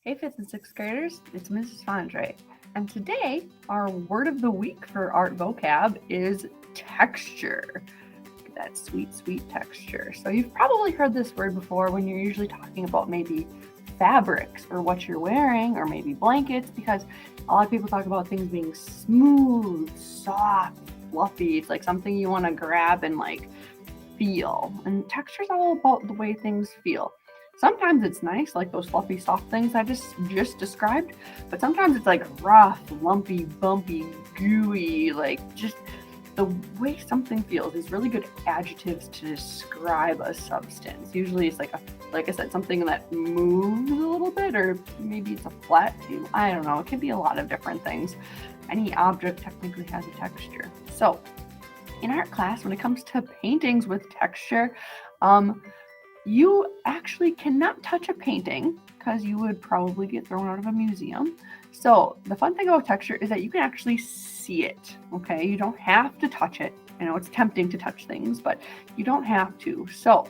Hey, fifth and sixth graders, it's Mrs. Fondre. And today, our word of the week for art vocab is texture. That sweet, sweet texture. So, you've probably heard this word before when you're usually talking about maybe fabrics or what you're wearing, or maybe blankets, because a lot of people talk about things being smooth, soft, fluffy. It's like something you want to grab and like feel. And texture is all about the way things feel. Sometimes it's nice, like those fluffy, soft things I just described, but sometimes it's like rough, lumpy, bumpy, gooey, like just the way something feels. These really good adjectives to describe a substance. Usually it's like I said, something that moves a little bit, or maybe it's a flat too. I don't know. It can be a lot of different things. Any object technically has a texture. So in art class, when it comes to paintings with texture, you actually cannot touch a painting because you would probably get thrown out of a museum. So the fun thing about texture is that you can actually see it, okay? You don't have to touch it. I know it's tempting to touch things, but you don't have to. So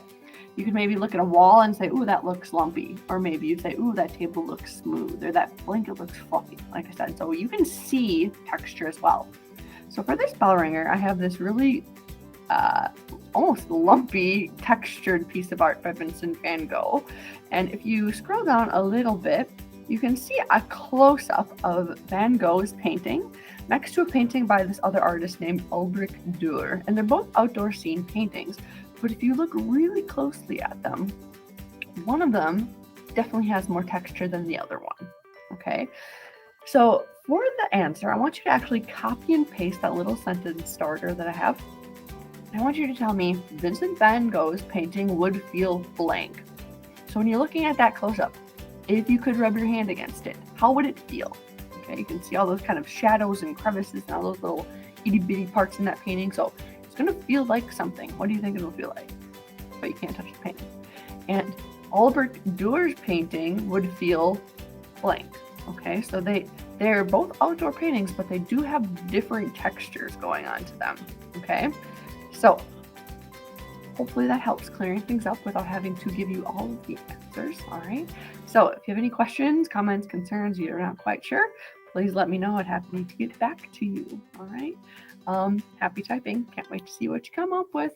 you could maybe look at a wall and say, ooh, that looks lumpy. Or maybe you'd say, ooh, that table looks smooth, or that blanket looks fluffy, like I said. So you can see texture as well. So for this bell ringer, I have this really almost lumpy textured piece of art by Vincent van Gogh. And if you scroll down a little bit, you can see a close-up of Van Gogh's painting next to a painting by this other artist named Ulrich Dürer. And they're both outdoor scene paintings. But if you look really closely at them, one of them definitely has more texture than the other one. Okay? So for the answer, I want you to actually copy and paste that little sentence starter that I have. I want you to tell me Vincent van Gogh's painting would feel blank. So when you're looking at that close up, if you could rub your hand against it, how would it feel? Okay, you can see all those kind of shadows and crevices and all those little itty bitty parts in that painting. So it's going to feel like something. What do you think it will feel like? But you can't touch the painting. And Ulrich Dürer's painting would feel blank. Okay, so they're both outdoor paintings, but they do have different textures going on to them. Okay. So hopefully that helps clearing things up without having to give you all of the answers. All right. So if you have any questions, comments, concerns, you're not quite sure, please let me know. I'd happy to get back to you. All right. Happy typing. Can't wait to see what you come up with.